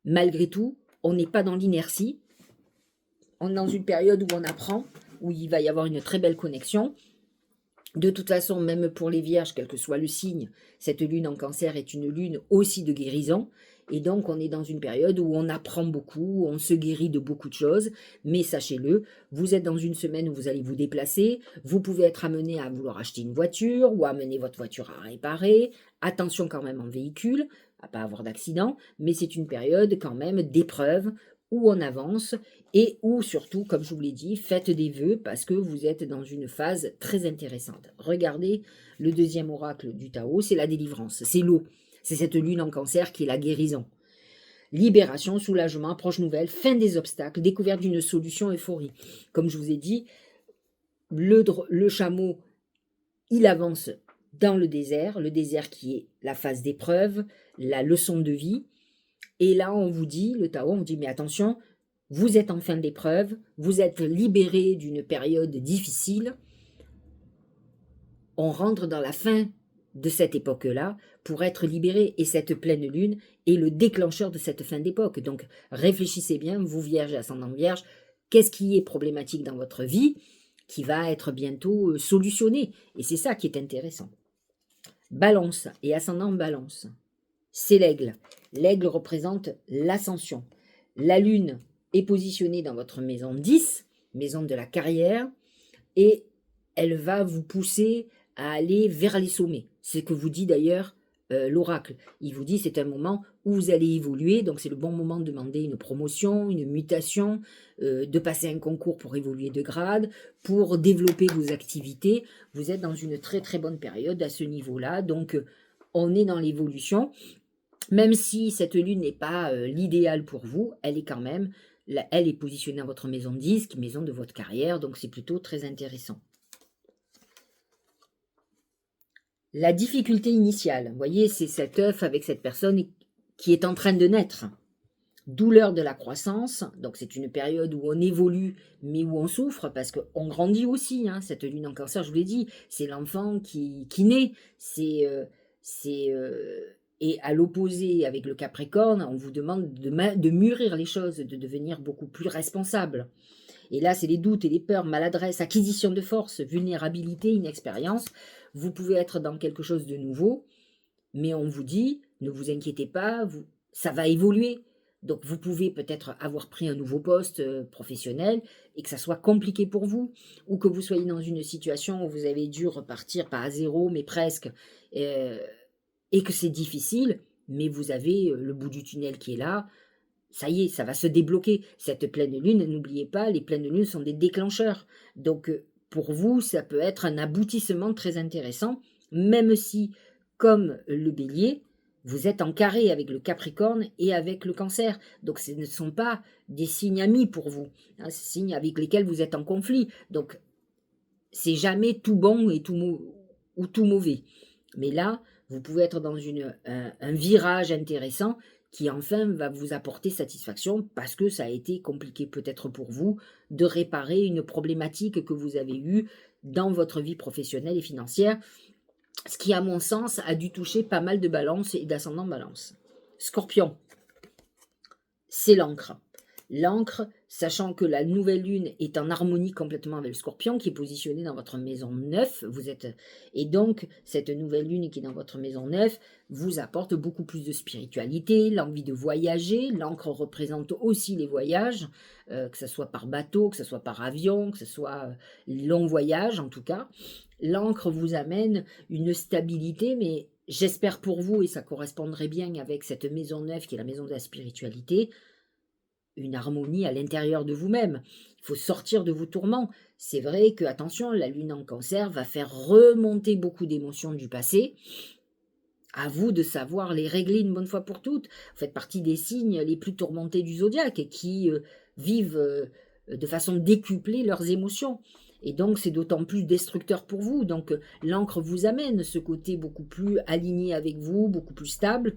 Malgré tout, on n'est pas dans l'inertie. On est dans une période où on apprend, où il va y avoir une très belle connexion. De toute façon, même pour les Vierges, quel que soit le signe, cette lune en cancer est une lune aussi de guérison. Et donc, on est dans une période où on apprend beaucoup, où on se guérit de beaucoup de choses. Mais sachez-le, vous êtes dans une semaine où vous allez vous déplacer. Vous pouvez être amené à vouloir acheter une voiture ou amener votre voiture à réparer. Attention quand même en véhicule, à pas avoir d'accident. Mais c'est une période quand même d'épreuve où on avance et où surtout, comme je vous l'ai dit, faites des vœux parce que vous êtes dans une phase très intéressante. Regardez le deuxième oracle du Tao, c'est la délivrance, c'est l'eau. C'est cette lune en cancer qui est la guérison. Libération, soulagement, approche nouvelle, fin des obstacles, découverte d'une solution, euphorie. Comme je vous ai dit, le chameau, il avance dans le désert qui est la phase d'épreuve, la leçon de vie. Et là, on vous dit, le Tao, on vous dit, mais attention, vous êtes en fin d'épreuve, vous êtes libéré d'une période difficile. On rentre dans la fin de cette époque-là pour être libéré. Et cette pleine lune est le déclencheur de cette fin d'époque. Donc, réfléchissez bien, vous Vierge et ascendant Vierge, qu'est-ce qui est problématique dans votre vie? qui va être bientôt solutionné. Et c'est ça qui est intéressant. Balance et ascendant Balance, c'est l'aigle. L'aigle représente l'ascension. La lune est positionnée dans votre maison 10, maison de la carrière, et elle va vous pousser à aller vers les sommets. C'est ce que vous dit d'ailleurs l'oracle. Il vous dit c'est un moment où vous allez évoluer, donc c'est le bon moment de demander une promotion, une mutation, de passer un concours pour évoluer de grade, pour développer vos activités. Vous êtes dans une très très bonne période à ce niveau-là, donc on est dans l'évolution. Même si cette lune n'est pas l'idéal pour vous, elle est quand même, elle est positionnée dans votre maison 10, maison de votre carrière, donc c'est plutôt très intéressant. La difficulté initiale, vous voyez, c'est cet œuf avec cette personne qui est en train de naître. Douleur de la croissance, donc c'est une période où on évolue, mais où on souffre, parce qu'on grandit aussi, hein, cette lune en cancer, je vous l'ai dit, c'est l'enfant qui naît, et à l'opposé avec le Capricorne, on vous demande de mûrir les choses, de devenir beaucoup plus responsable. Et là, c'est les doutes et les peurs, maladresse, acquisition de force, vulnérabilité, inexpérience. Vous pouvez être dans quelque chose de nouveau, mais on vous dit, ne vous inquiétez pas, ça va évoluer. Donc vous pouvez peut-être avoir pris un nouveau poste professionnel et que ça soit compliqué pour vous, ou que vous soyez dans une situation où vous avez dû repartir, pas à zéro, mais presque, et que c'est difficile, mais vous avez le bout du tunnel qui est là. Ça y est, ça va se débloquer. Cette pleine lune, n'oubliez pas, les pleines lunes sont des déclencheurs. Donc pour vous, ça peut être un aboutissement très intéressant, même si, comme le bélier, vous êtes en carré avec le Capricorne et avec le Cancer. Donc ce ne sont pas des signes amis pour vous, hein, ces signes avec lesquels vous êtes en conflit. Donc c'est jamais tout bon et ou tout mauvais. Mais là, vous pouvez être dans un virage intéressant qui enfin va vous apporter satisfaction parce que ça a été compliqué peut-être pour vous de réparer une problématique que vous avez eue dans votre vie professionnelle et financière, ce qui, à mon sens, a dû toucher pas mal de balance et d'ascendant balance. Scorpion, c'est l'encre. L'encre, sachant que la nouvelle lune est en harmonie complètement avec le Scorpion, qui est positionné dans votre maison 9, et donc cette nouvelle lune qui est dans votre maison 9 vous apporte beaucoup plus de spiritualité, l'envie de voyager. L'encre représente aussi les voyages, que ce soit par bateau, que ce soit par avion, que ce soit long voyage en tout cas. L'encre vous amène une stabilité, mais j'espère pour vous, et ça correspondrait bien avec cette maison 9 qui est la maison de la spiritualité, une harmonie à l'intérieur de vous-même. Il faut sortir de vos tourments. C'est vrai que, attention, la lune en cancer va faire remonter beaucoup d'émotions du passé. À vous de savoir les régler une bonne fois pour toutes. Vous faites partie des signes les plus tourmentés du zodiaque et qui vivent de façon décuplée leurs émotions. Et donc, c'est d'autant plus destructeur pour vous. Donc, l'encre vous amène ce côté beaucoup plus aligné avec vous, beaucoup plus stable,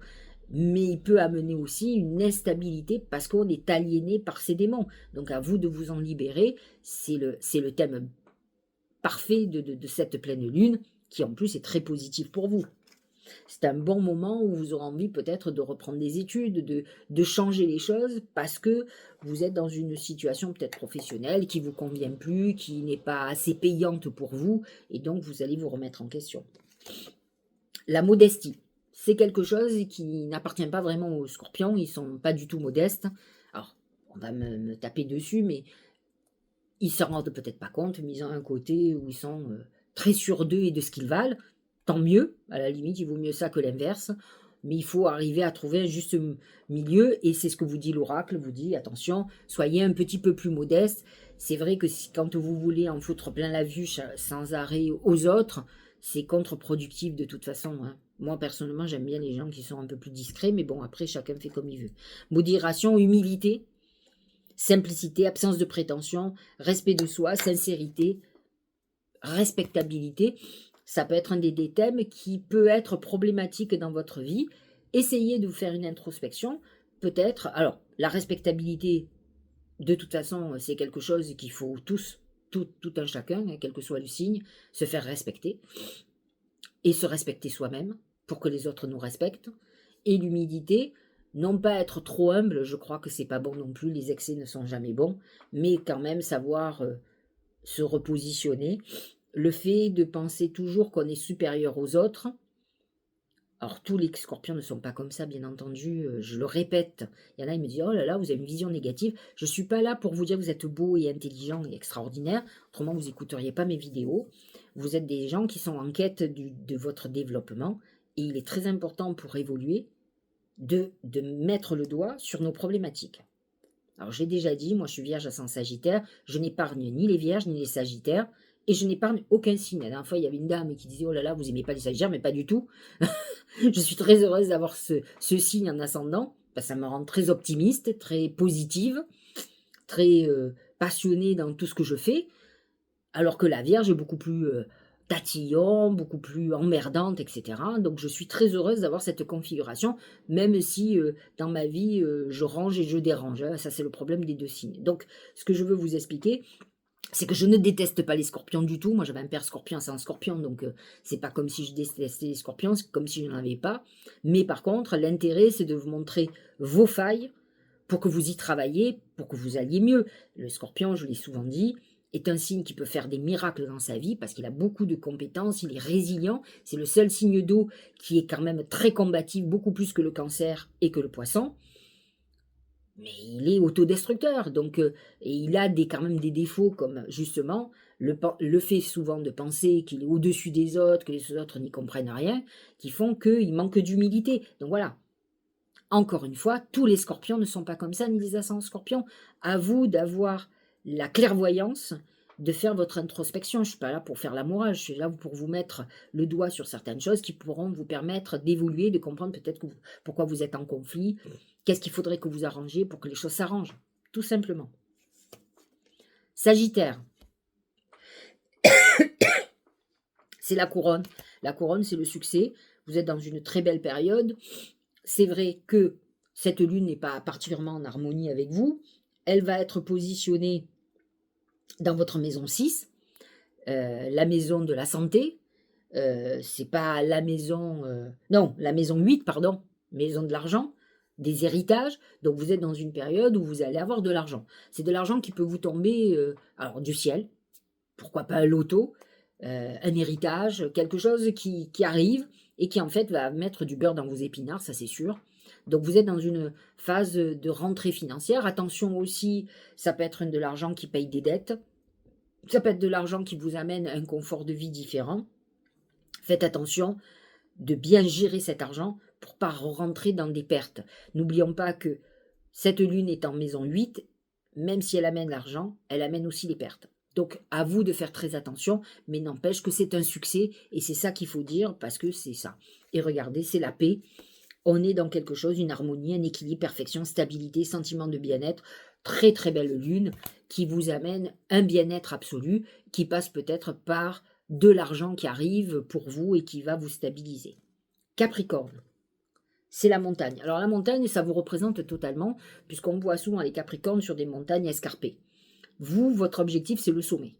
mais il peut amener aussi une instabilité parce qu'on est aliéné par ces démons. Donc, à vous de vous en libérer. C'est le thème parfait de cette pleine lune, qui en plus est très positif pour vous. C'est un bon moment où vous aurez envie peut-être de reprendre des études, de changer les choses parce que vous êtes dans une situation peut-être professionnelle qui ne vous convient plus, qui n'est pas assez payante pour vous, et donc vous allez vous remettre en question. La modestie, c'est quelque chose qui n'appartient pas vraiment aux scorpions, ils ne sont pas du tout modestes. Alors, on va me taper dessus, mais ils ne s'en rendent peut-être pas compte, mais ils ont un côté où ils sont très sûrs d'eux et de ce qu'ils valent. Tant mieux, à la limite, il vaut mieux ça que l'inverse. Mais il faut arriver à trouver un juste milieu, et c'est ce que vous dit l'oracle, vous dit, attention, soyez un petit peu plus modeste. C'est vrai que quand vous voulez en foutre plein la vue sans arrêt aux autres, c'est contre-productif de toute façon. Hein. Moi, personnellement, j'aime bien les gens qui sont un peu plus discrets, mais bon, après, chacun fait comme il veut. Modération, humilité, simplicité, absence de prétention, respect de soi, sincérité, respectabilité. Ça peut être un des thèmes qui peut être problématique dans votre vie. Essayez de vous faire une introspection. Peut-être, alors, la respectabilité, de toute façon, c'est quelque chose qu'il faut tous, tout un chacun, hein, quel que soit le signe, se faire respecter. Et se respecter soi-même, pour que les autres nous respectent. Et l'humilité, non pas être trop humble, je crois que c'est pas bon non plus, les excès ne sont jamais bons, mais quand même savoir se repositionner, le fait de penser toujours qu'on est supérieur aux autres. Alors tous les scorpions ne sont pas comme ça, bien entendu, je le répète. Il y en a, ils me disent: «Oh là là, vous avez une vision négative». Je ne suis pas là pour vous dire que vous êtes beau et intelligent et extraordinaire, autrement vous n'écouteriez pas mes vidéos. Vous êtes des gens qui sont en quête de votre développement et il est très important pour évoluer de mettre le doigt sur nos problématiques. Alors j'ai déjà dit, moi je suis vierge ascendant Sagittaire, je n'épargne ni les vierges ni les sagittaires, et je n'épargne aucun signe. La dernière fois, il y avait une dame qui disait: «Oh là là, vous aimez pas les sagittaires», mais pas du tout. Je suis très heureuse d'avoir ce signe en ascendant, parce que ça me rend très optimiste, très positive, très passionnée dans tout ce que je fais, alors que la Vierge est beaucoup plus tatillon, beaucoup plus emmerdante, etc. Donc je suis très heureuse d'avoir cette configuration, même si dans ma vie, je range et je dérange, hein. Ça c'est le problème des deux signes. Donc ce que je veux vous expliquer, c'est que je ne déteste pas les scorpions du tout. Moi, j'avais un père scorpion, c'est un scorpion, donc c'est pas comme si je détestais les scorpions, c'est comme si je n'en avais pas. Mais par contre, l'intérêt, c'est de vous montrer vos failles pour que vous y travailliez, pour que vous alliez mieux. Le scorpion, je l'ai souvent dit, est un signe qui peut faire des miracles dans sa vie parce qu'il a beaucoup de compétences, il est résilient. C'est le seul signe d'eau qui est quand même très combatif, beaucoup plus que le cancer et que le poisson. Mais il est autodestructeur, donc et il a quand même des défauts comme justement le fait souvent de penser qu'il est au-dessus des autres, que les autres n'y comprennent rien, qui font qu'il manque d'humilité. Donc voilà, encore une fois, tous les scorpions ne sont pas comme ça, ni les ascendants scorpions. À vous d'avoir la clairvoyance, de faire votre introspection. Je ne suis pas là pour faire la morale, je suis là pour vous mettre le doigt sur certaines choses qui pourront vous permettre d'évoluer, de comprendre peut-être pourquoi vous êtes en conflit, qu'est-ce qu'il faudrait que vous arrangiez pour que les choses s'arrangent, tout simplement. Sagittaire, c'est la couronne. La couronne, c'est le succès. Vous êtes dans une très belle période. C'est vrai que cette lune n'est pas particulièrement en harmonie avec vous. Elle va être positionnée dans votre maison 6, la maison de la santé. C'est pas la maison... non, la maison 8, pardon, maison de l'argent, des héritages. Donc vous êtes dans une période où vous allez avoir de l'argent. C'est de l'argent qui peut vous tomber alors du ciel, pourquoi pas un loto, un héritage, quelque chose qui arrive et qui en fait va mettre du beurre dans vos épinards, ça c'est sûr. Donc vous êtes dans une phase de rentrée financière. Attention aussi, ça peut être de l'argent qui paye des dettes, ça peut être de l'argent qui vous amène un confort de vie différent. Faites attention de bien gérer cet argent pour ne pas rentrer dans des pertes. N'oublions pas que cette lune est en maison 8, même si elle amène l'argent, elle amène aussi les pertes. Donc à vous de faire très attention, mais n'empêche que c'est un succès et c'est ça qu'il faut dire parce que c'est ça. Et regardez, c'est la paix. On est dans quelque chose, une harmonie, un équilibre, perfection, stabilité, sentiment de bien-être. Très très belle lune qui vous amène un bien-être absolu qui passe peut-être par de l'argent qui arrive pour vous et qui va vous stabiliser. Capricorne, c'est la montagne. Alors la montagne, ça vous représente totalement puisqu'on voit souvent les Capricornes sur des montagnes escarpées. Vous, votre objectif, c'est le sommet.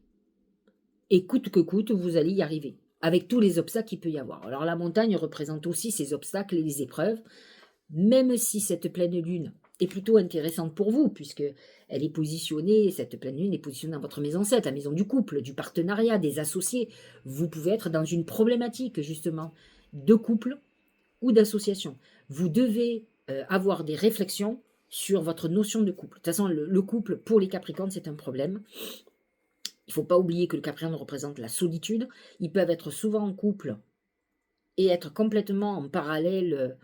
Et coûte que coûte, vous allez y arriver, avec tous les obstacles qu'il peut y avoir. Alors la montagne représente aussi ces obstacles et les épreuves, même si cette pleine lune est plutôt intéressante pour vous, puisque elle est positionnée, cette pleine lune est positionnée dans votre maison 7, la maison du couple, du partenariat, des associés. Vous pouvez être dans une problématique, justement, de couple ou d'association. Vous devez avoir des réflexions sur votre notion de couple. De toute façon, le couple, pour les Capricornes, c'est un problème. Il ne faut pas oublier que le Capricorne représente la solitude. Ils peuvent être souvent en couple et être complètement en parallèle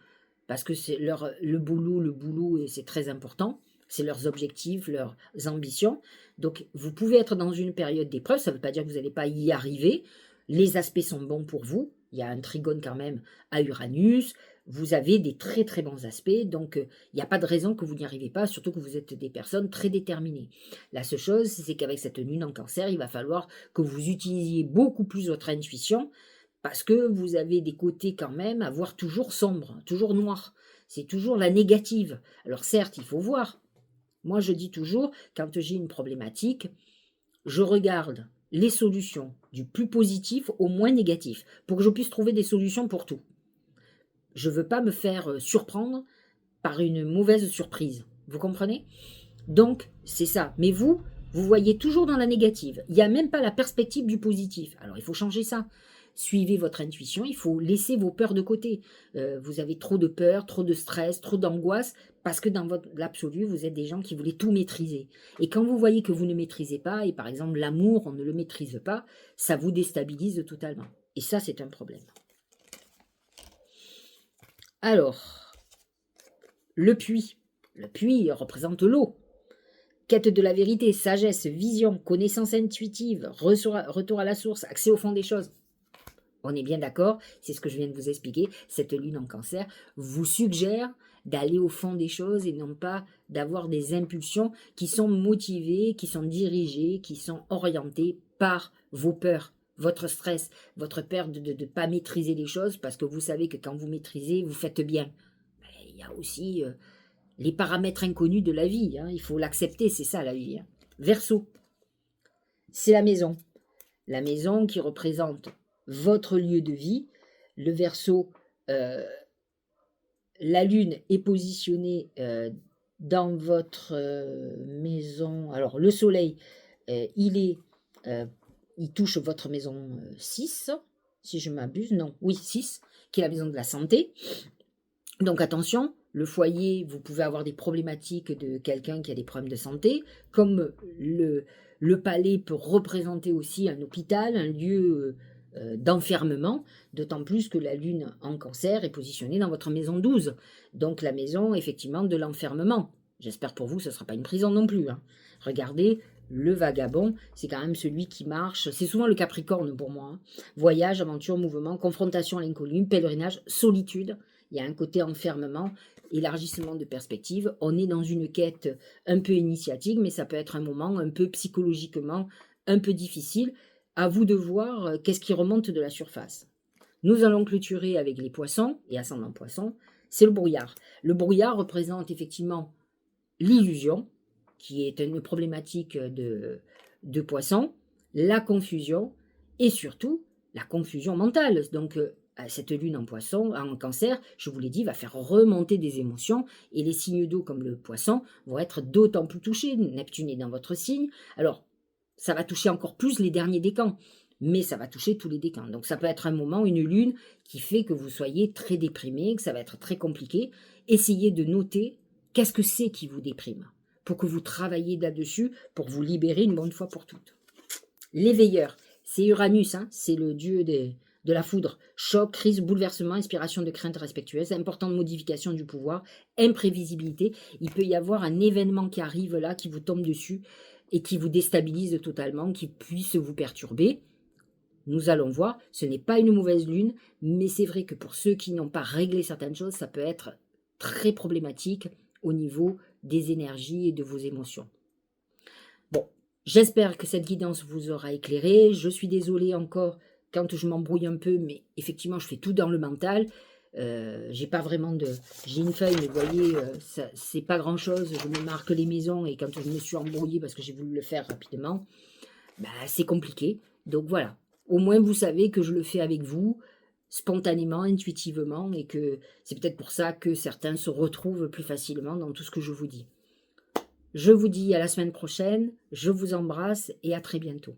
parce que c'est le boulot, et c'est très important. C'est leurs objectifs, leurs ambitions. Donc, vous pouvez être dans une période d'épreuve. Ça ne veut pas dire que vous n'allez pas y arriver. Les aspects sont bons pour vous. Il y a un trigone quand même à Uranus. Vous avez des très très bons aspects. Donc, il n'y a pas de raison que vous n'y arrivez pas, surtout que vous êtes des personnes très déterminées. La seule chose, c'est qu'avec cette lune en cancer, il va falloir que vous utilisiez beaucoup plus votre intuition parce que vous avez des côtés quand même à voir toujours sombres, toujours noirs. C'est toujours la négative. Alors certes, il faut voir. Moi, je dis toujours, quand j'ai une problématique, je regarde les solutions du plus positif au moins négatif, pour que je puisse trouver des solutions pour tout. Je ne veux pas me faire surprendre par une mauvaise surprise. Vous comprenez? Donc, c'est ça. Mais vous Vous voyez toujours dans la négative. Il n'y a même pas la perspective du positif. Alors, il faut changer ça. Suivez votre intuition, il faut laisser vos peurs de côté. Vous avez trop de peur, trop de stress, trop d'angoisse, parce que dans l'absolu, vous êtes des gens qui voulaient tout maîtriser. Et quand vous voyez que vous ne maîtrisez pas, et par exemple l'amour, on ne le maîtrise pas, ça vous déstabilise totalement. Et ça, c'est un problème. Alors, le puits. Le puits représente l'eau. Quête de la vérité, sagesse, vision, connaissance intuitive, retour à la source, accès au fond des choses. On est bien d'accord, c'est ce que je viens de vous expliquer. Cette lune en cancer vous suggère d'aller au fond des choses et non pas d'avoir des impulsions qui sont motivées, qui sont dirigées, qui sont orientées par vos peurs, votre stress, votre peur de ne pas maîtriser les choses parce que vous savez que quand vous maîtrisez, vous faites bien. Il y a aussi les paramètres inconnus de la vie. Il faut l'accepter, c'est ça la vie. Verseau, c'est la maison. La maison qui représente votre lieu de vie. Le Verseau, la lune est positionnée dans votre maison. Alors le soleil, il touche votre maison 6, si je m'abuse. Non, oui, 6, qui est la maison de la santé. Donc attention, le foyer, vous pouvez avoir des problématiques de quelqu'un qui a des problèmes de santé, comme le palais peut représenter aussi un hôpital, un lieu d'enfermement, d'autant plus que la lune en cancer est positionnée dans votre maison 12, donc la maison effectivement de l'enfermement. J'espère pour vous, ce ne sera pas une prison non plus. Regardez, le vagabond, c'est quand même celui qui marche, c'est souvent le Capricorne pour moi. Voyage, aventure, mouvement, confrontation à l'inconnu, pèlerinage, solitude. Il y a un côté enfermement, élargissement de perspective. On est dans une quête un peu initiatique, mais ça peut être un moment un peu psychologiquement un peu difficile. À vous de voir qu'est-ce qui remonte de la surface. Nous allons clôturer avec les poissons et ascendant poisson. C'est le brouillard. Le brouillard représente effectivement l'illusion, qui est une problématique de poisson, la confusion et surtout la confusion mentale. Donc, cette lune en poisson, en cancer, je vous l'ai dit, va faire remonter des émotions et les signes d'eau comme le poisson vont être d'autant plus touchés. Neptune est dans votre signe. Alors, ça va toucher encore plus les derniers décans, mais ça va toucher tous les décans. Donc ça peut être un moment, une lune, qui fait que vous soyez très déprimé, que ça va être très compliqué. Essayez de noter qu'est-ce que c'est qui vous déprime, pour que vous travailliez là-dessus, pour vous libérer une bonne fois pour toutes. Les veilleurs, c'est Uranus, c'est le dieu de la foudre. Choc, crise, bouleversement, inspiration de crainte respectueuse, importante modification du pouvoir, imprévisibilité. Il peut y avoir un événement qui arrive là, qui vous tombe dessus, et qui vous déstabilise totalement, qui puisse vous perturber. Nous allons voir, ce n'est pas une mauvaise lune, mais c'est vrai que pour ceux qui n'ont pas réglé certaines choses, ça peut être très problématique au niveau des énergies et de vos émotions. Bon, j'espère que cette guidance vous aura éclairé. Je suis désolée encore quand je m'embrouille un peu, mais effectivement, je fais tout dans le mental. J'ai pas vraiment de... J'ai une feuille, mais vous voyez, c'est pas grand-chose. Je me marque les maisons et quand je me suis embrouillée parce que j'ai voulu le faire rapidement, c'est compliqué. Donc voilà, au moins vous savez que je le fais avec vous, spontanément, intuitivement, et que c'est peut-être pour ça que certains se retrouvent plus facilement dans tout ce que je vous dis. Je vous dis à la semaine prochaine, je vous embrasse et à très bientôt.